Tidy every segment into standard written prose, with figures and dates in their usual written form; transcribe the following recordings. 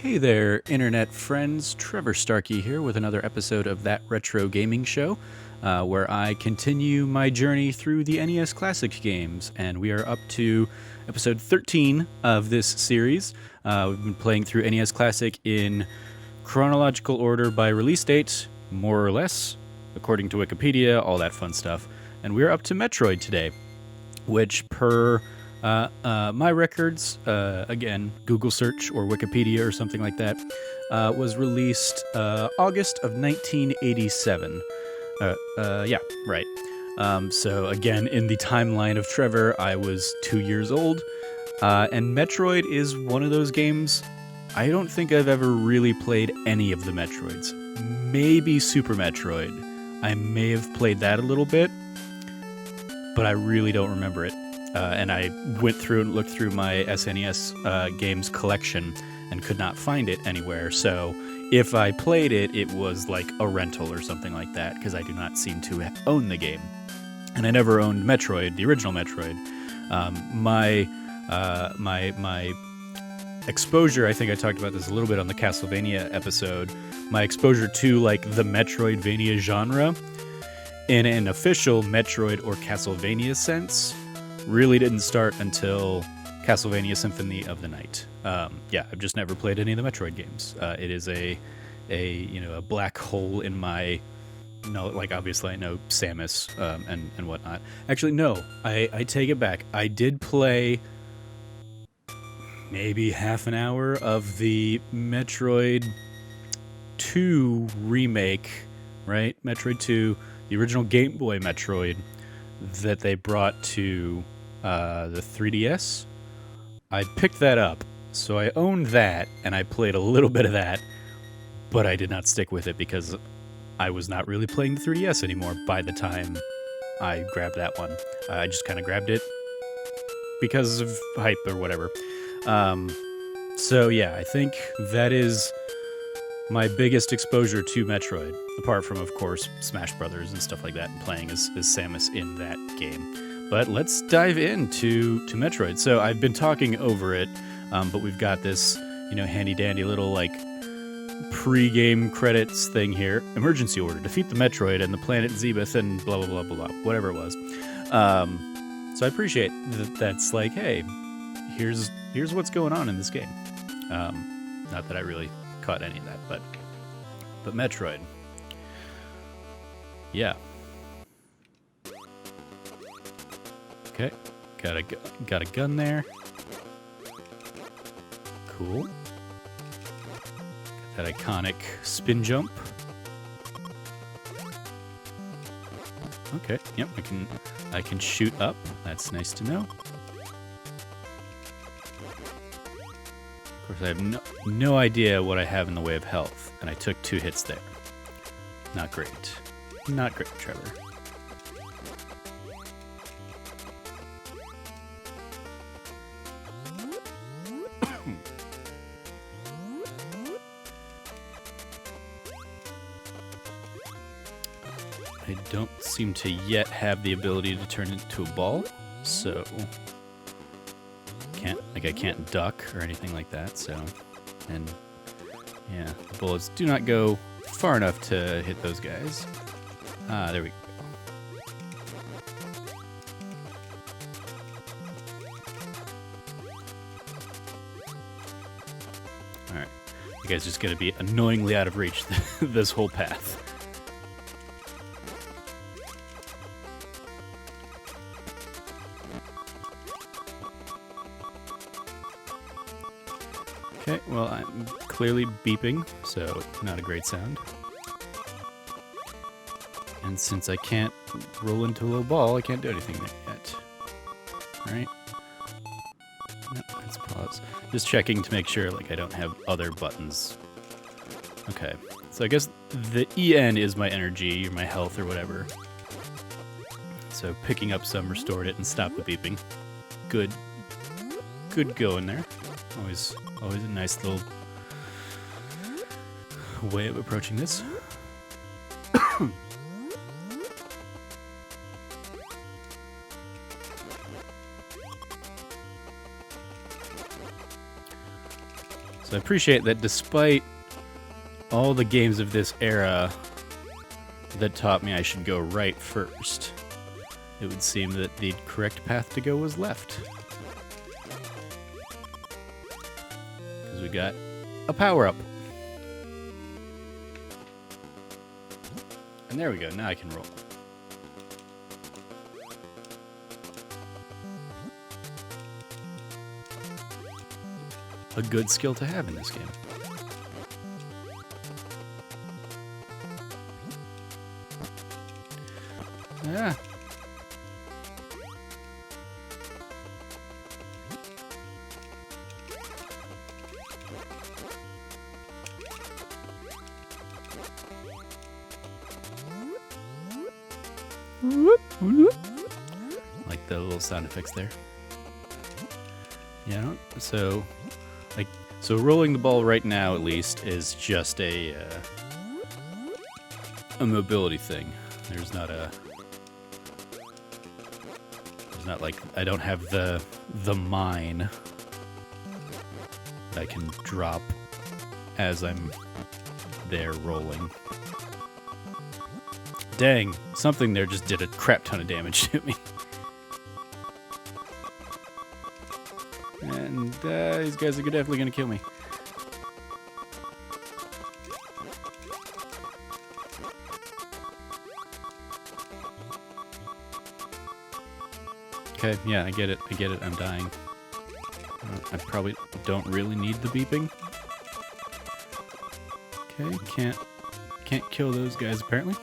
Hey there, internet friends. Trevor Starkey here with another episode of That Retro Gaming Show, where I continue my journey through the NES Classic games. And we are up to episode 13 of this series. We've been playing through NES Classic in chronological order by release date, more or less, according to Wikipedia, all that fun stuff. And we're up to Metroid today, which per my records, again, Google search or Wikipedia or something like that, was released August of 1987. Yeah, right. So again, in the timeline of Trevor, I was 2 years old, and Metroid is one of those games. I don't think I've ever really played any of the Metroids. Maybe Super Metroid. I may have played that a little bit, but I really don't remember it. And I went through and looked through my SNES games collection and could not find it anywhere. So if I played it, it was like a rental or something like that, because I do not seem to own the game. And I never owned Metroid, the original Metroid. My exposure, I think I talked about this a little bit on the Castlevania episode, my exposure to like the Metroidvania genre in an official Metroid or Castlevania sense really didn't start until Castlevania Symphony of the Night. Yeah, I've just never played any of the Metroid games. It is a black hole in my, like obviously I know Samus and whatnot. Actually, no, I take it back. I did play maybe half an hour of the Metroid 2 remake, right? Metroid 2, the original Game Boy Metroid that they brought to the 3DS. I picked that up, so I owned that, and I played a little bit of that, but I did not stick with it because I was not really playing the 3DS anymore by the time I grabbed that one. I just kind of grabbed it because of hype or whatever. So yeah, I think that is my biggest exposure to Metroid, apart from, of course, Smash Brothers and stuff like that, and playing as Samus in that game. But let's dive into Metroid. So I've been talking over it, but we've got this, handy-dandy little, like, pre-game credits thing here. Emergency order. Defeat the Metroid and the planet Zebeth and blah, blah, blah, blah, blah, whatever it was. So I appreciate that that's like, hey, here's what's going on in this game. Not that I really caught any of that, but Metroid. Yeah. Okay, got a gun there. Cool. Got that iconic spin jump. Okay, yep, I can shoot up. That's nice to know. Of course, I have no idea what I have in the way of health, and I took 2 hits there. Not great. Not great, Trevor. I don't seem to yet have the ability to turn it into a ball, so I can't duck or anything like that, so, and yeah, the bullets do not go far enough to hit those guys. There we go. Alright, you guys are just gonna be annoyingly out of reach this whole path. Okay, well, I'm clearly beeping, so not a great sound. And since I can't roll into a little ball, I can't do anything there yet. Alright. No, let's pause. Just checking to make sure, like, I don't have other buttons. Okay, so I guess the EN is my energy, or my health, or whatever. So picking up some restored it and stopped the beeping. Good going there. Always a nice little way of approaching this. So I appreciate that despite all the games of this era that taught me I should go right first, it would seem that the correct path to go was left. Because we got a power-up. And there we go, now I can roll. A good skill to have in this game. Yeah. Like the little sound effects there. Yeah, so rolling the ball right now at least is just a mobility thing. There's not like I don't have the mine that I can drop as I'm there rolling. Dang, something there just did a crap ton of damage to me. And these guys are definitely gonna kill me. Okay, yeah, I get it, I'm dying. I probably don't really need the beeping. Okay, can't kill those guys apparently.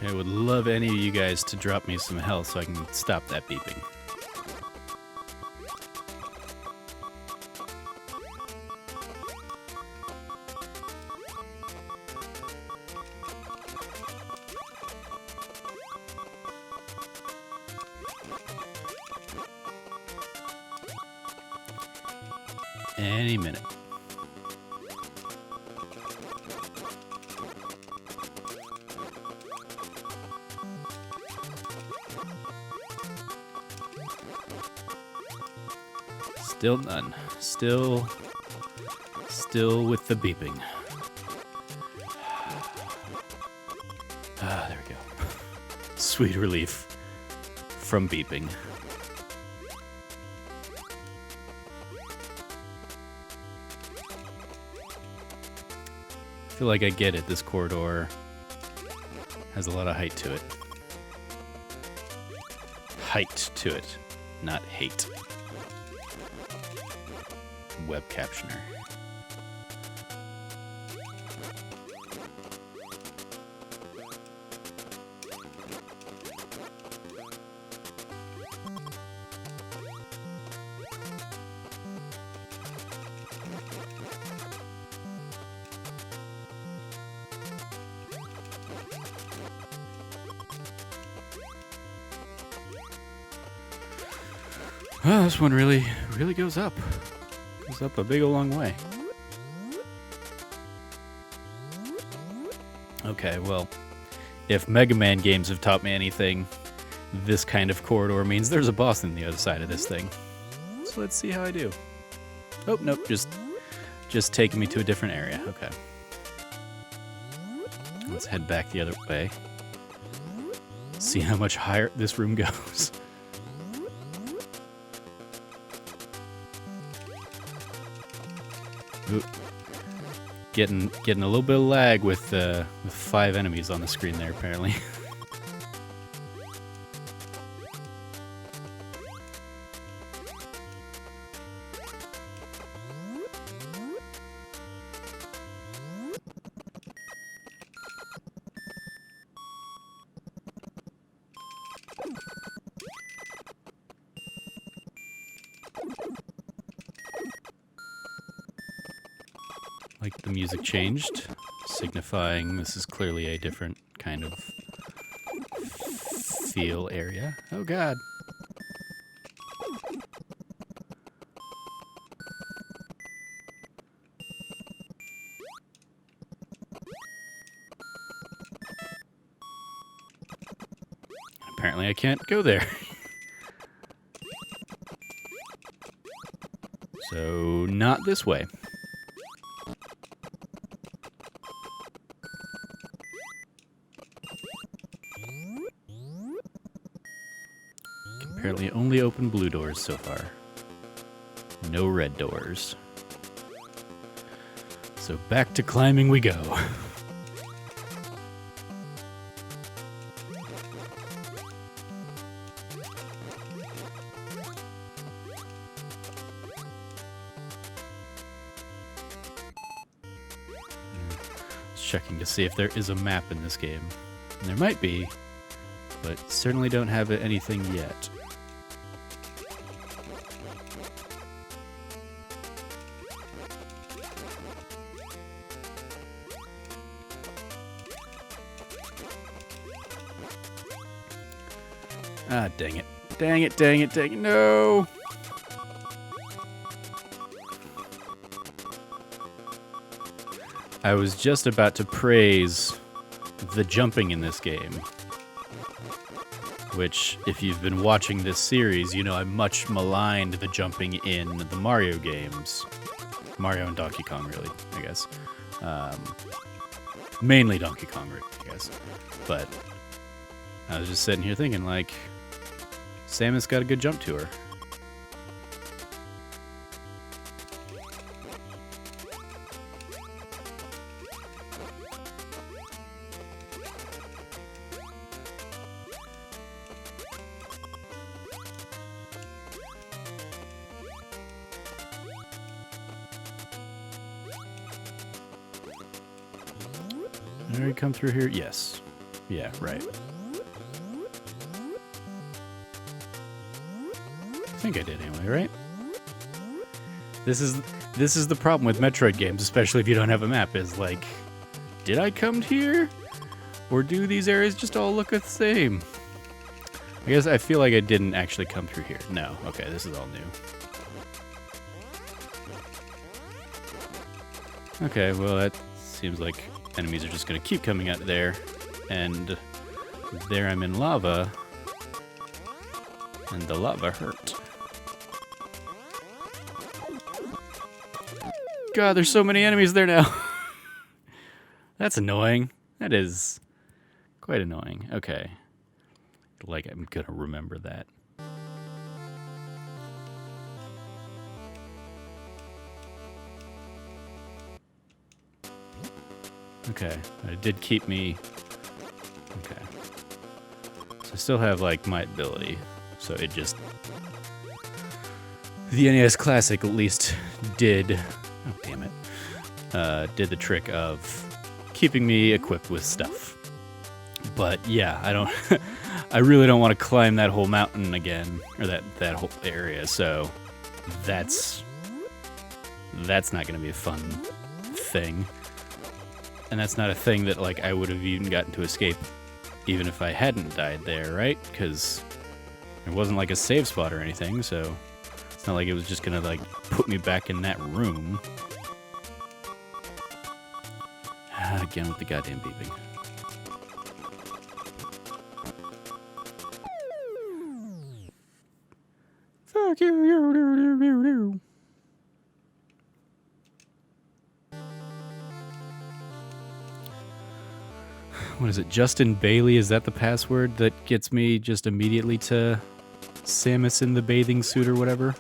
I would love any of you guys to drop me some health so I can stop that beeping. Any minute. Still none. Still with the beeping. Ah, there we go. Sweet relief from beeping. I feel like I get it. This corridor has a lot of height to it. Height to it, not hate. Web captioner. Well, this one really goes up. Goes up a big old long way. Okay, well, if Mega Man games have taught me anything, this kind of corridor means there's a boss on the other side of this thing. So let's see how I do. Oh, nope, just taking me to a different area. Okay. Let's head back the other way. See how much higher this room goes. Ooh. Getting a little bit of lag with 5 enemies on the screen there, apparently. Like the music changed, signifying this is clearly a different kind of feel area. Oh god. Apparently I can't go there. So, not this way. Apparently only open blue doors so far. No red doors. So back to climbing we go. Checking to see if there is a map in this game. And there might be, but certainly don't have anything yet. Ah, dang it. Dang it, dang it, dang it. No! I was just about to praise the jumping in this game. Which, if you've been watching this series, you know I much maligned the jumping in the Mario games. Mario and Donkey Kong, really, I guess. Mainly Donkey Kong, I guess. But I was just sitting here thinking, like, Samus got a good jump to her. Did I already come through here? Yes. Yeah, right. I think I did anyway, right? This is the problem with Metroid games, especially if you don't have a map, is like, did I come here? Or do these areas just all look the same? I guess I feel like I didn't actually come through here. No, okay, this is all new. Okay, well that seems like enemies are just gonna keep coming out there, and there I'm in lava, and the lava hurt. God, there's so many enemies there now. That's annoying. That is quite annoying. Okay. Like, I'm gonna remember that. Okay, it did keep me... Okay. So I still have, like, my ability. So it just... The NES Classic at least did... Oh, damn it. Did the trick of keeping me equipped with stuff. But, yeah, I don't... I really don't want to climb that whole mountain again. Or that whole area, so... That's not going to be a fun thing. And that's not a thing that, like, I would have even gotten to escape even if I hadn't died there, right? Because there wasn't, like, a save spot or anything, so it's not like it was just gonna, like, put me back in that room. Again with the goddamn beeping. Fuck you. What is it? Justin Bailey? Is that the password that gets me just immediately to Samus in the bathing suit or whatever?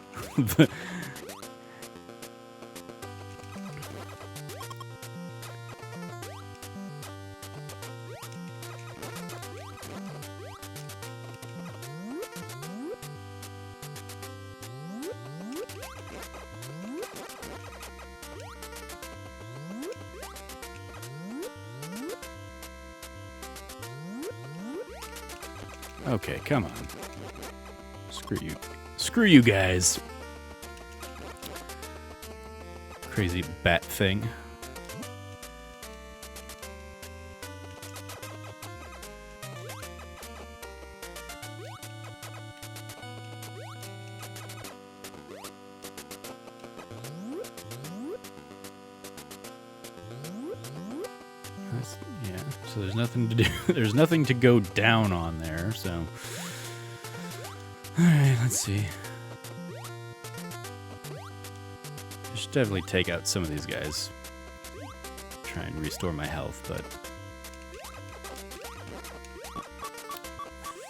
Okay, come on. Screw you. Screw you guys. Crazy bat thing. Yeah, so there's nothing to do. There's nothing to go down on there, so... Alright, let's see. I should definitely take out some of these guys. Try and restore my health, but...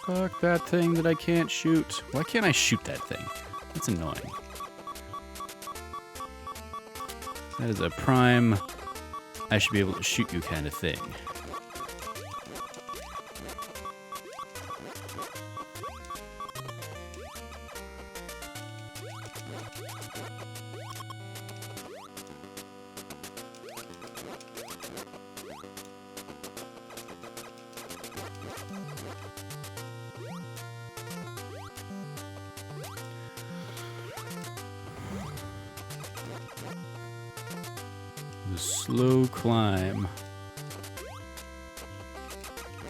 Fuck that thing that I can't shoot. Why can't I shoot that thing? That's annoying. That is a prime... I should be able to shoot you kind of thing. The slow climb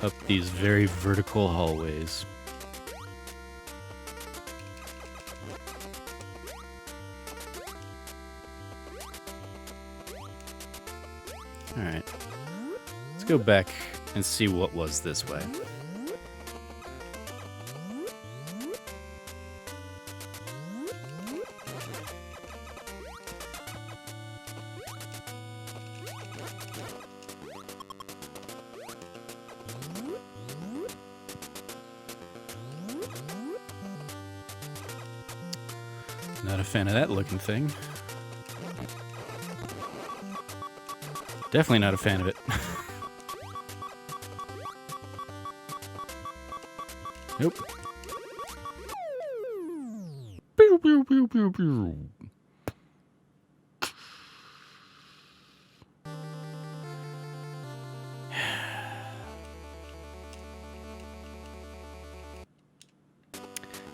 up these very vertical hallways. Alright. Let's go back and see what was this way. Not a fan of that looking thing. Definitely not a fan of it. Nope. Pew, pew, pew, pew, pew.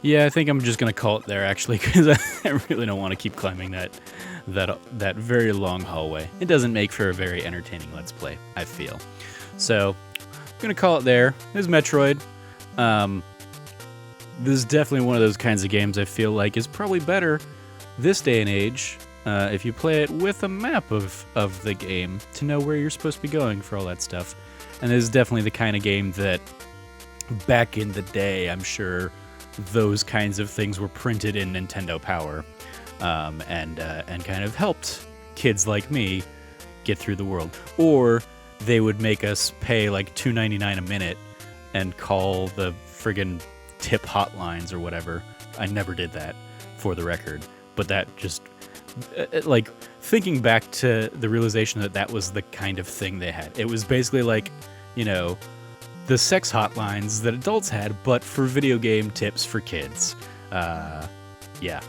Yeah, I think I'm just gonna call it there, actually, because I really don't want to keep climbing that very long hallway. It doesn't make for a very entertaining Let's Play, I feel. So, I'm gonna call it there. This is Metroid. This is definitely one of those kinds of games I feel like is probably better this day and age if you play it with a map of the game to know where you're supposed to be going for all that stuff. And this is definitely the kind of game that back in the day, I'm sure those kinds of things were printed in Nintendo Power, and kind of helped kids like me get through the world. Or they would make us pay like $2.99 a minute and call the friggin' tip hotlines or whatever. I never did that, for the record. But that just, like, thinking back to the realization that that was the kind of thing they had. It was basically like, you know, the sex hotlines that adults had, but for video game tips for kids. Yeah.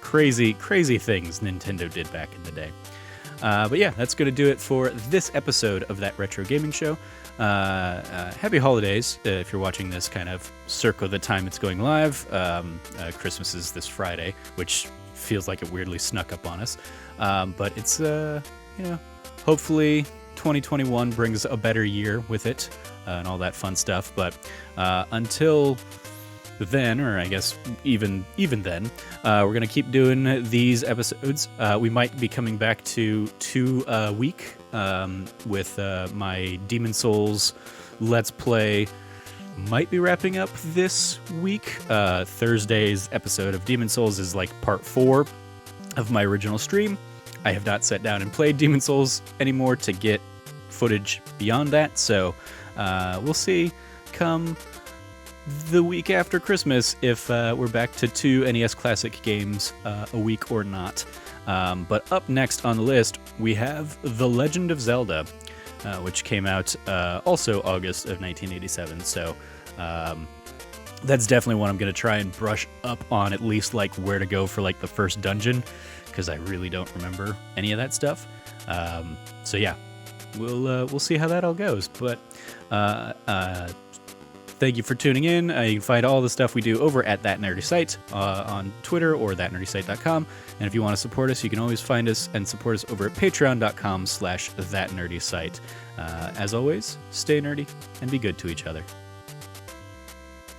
Crazy things Nintendo did back in the day. But yeah, that's going to do it for this episode of That Retro Gaming Show. Happy holidays if you're watching this kind of circa the time it's going live. Christmas is this Friday, which feels like it weirdly snuck up on us. But it's, you know, hopefully 2021 brings a better year with it and all that fun stuff. But until then, or I guess even then, we're going to keep doing these episodes. We might be coming back to 2 a week with my Demon Souls Let's Play. Might be wrapping up this week. Thursday's episode of Demon Souls is like part 4 of my original stream. I have not sat down and played Demon Souls anymore to get footage beyond that, so we'll see come the week after Christmas if we're back to 2 NES Classic games a week or not. But up next on the list, we have The Legend of Zelda, which came out also August of 1987, so that's definitely one I'm going to try and brush up on, at least like where to go for like the first dungeon, because I really don't remember any of that stuff. So yeah, we'll see how that all goes. But thank you for tuning in. You can find all the stuff we do over at That Nerdy Site on Twitter or thatnerdysite.com. And if you want to support us, you can always find us and support us over at patreon.com/thatnerdysite. As always, stay nerdy and be good to each other.